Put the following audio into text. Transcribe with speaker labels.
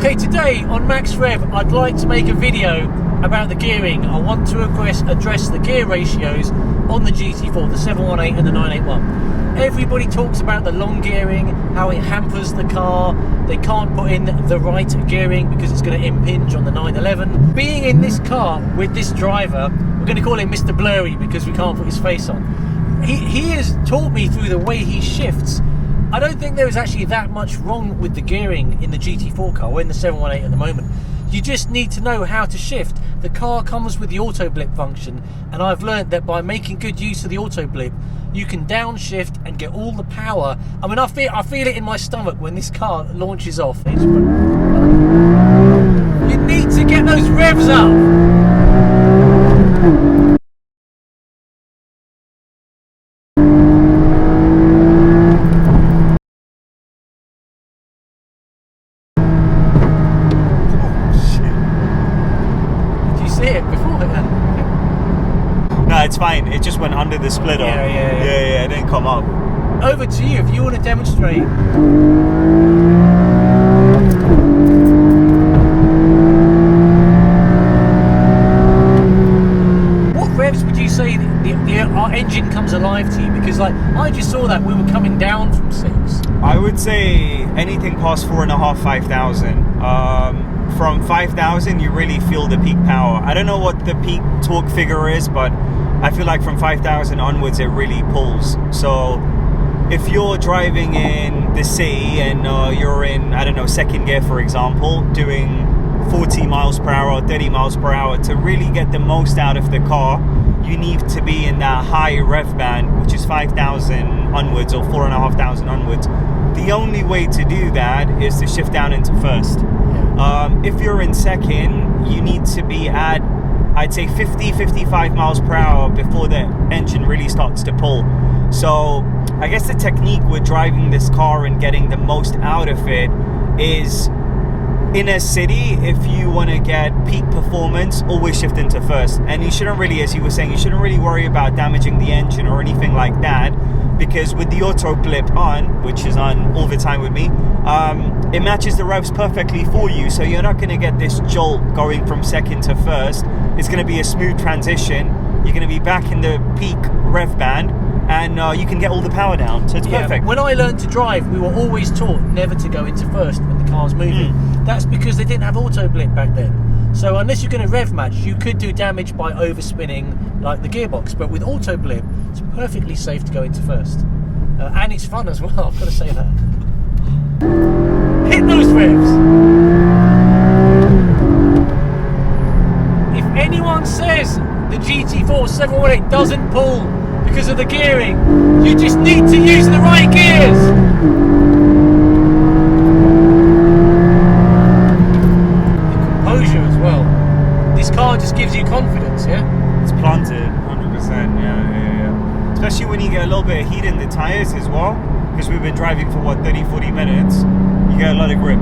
Speaker 1: Okay, today on Max Rev, I'd like to make a video about the gearing. I want to address the gear ratios on the GT4, the 718 and the 981. Everybody talks about the long gearing, how it hampers the car. They can't put in the right gearing because it's going to impinge on the 911. Being in this car with this driver, we're going to call him Mr. Blurry because we can't put his face on. He has taught me through the way he shifts. I don't think there is actually that much wrong with the gearing in the GT4 car or in the 718 at the moment. You just need to know how to shift. The car comes with the Auto Blip function, and I've learned that by making good use of the Auto Blip, you can downshift and get all the power. I mean, I feel it in my stomach when this car launches off. You need to get those revs up.
Speaker 2: It's fine. It just went under the splitter. Yeah. It didn't come up.
Speaker 1: Over to you if you want to demonstrate. What revs would you say our engine comes alive to you? Because like I just saw that we were coming down from 6.
Speaker 2: I would say anything past 4.5, 5,000. From 5,000, you really feel the peak power. I don't know what the peak torque figure is, but I feel like from 5,000 onwards it really pulls. So if you're driving in the city and you're in, I don't know, second gear for example, doing 40 miles per hour, 30 miles per hour, to really get the most out of the car, you need to be in that high rev band, which is 5,000 onwards or 4,500 onwards. The only way to do that is to shift down into first. If you're in second, you need to be at, I'd say 50-55 miles per hour before the engine really starts to pull. So I guess the technique with driving this car and getting the most out of it is, in a city, if you want to get peak performance, always shift into first. And you shouldn't really, as you were saying, you shouldn't really worry about damaging the engine or anything like that, because with the Auto Blip on, which is on all the time with me, it matches the revs perfectly for you, so you're not going to get this jolt going from second to first. It's going to be a smooth transition. You're going to be back in the peak rev band, and you can get all the power down, so it's perfect.
Speaker 1: When I learned to drive, we were always taught never to go into first when the car's moving. That's because they didn't have Auto Blip back then. So unless you're going to rev match, you could do damage by overspinning like the gearbox, but with Auto Blip, it's perfectly safe to go into first. And it's fun as well, I've got to say that. Hit those revs! If anyone says the GT4 718 doesn't pull because of the gearing, you just need to use the right gears! The composure as well. This car just gives you confidence, yeah?
Speaker 2: It's planted, 100%, yeah. Especially when you get a little bit of heat in the tyres as well, because we've been driving for what, 30-40 minutes, you get a lot of grip.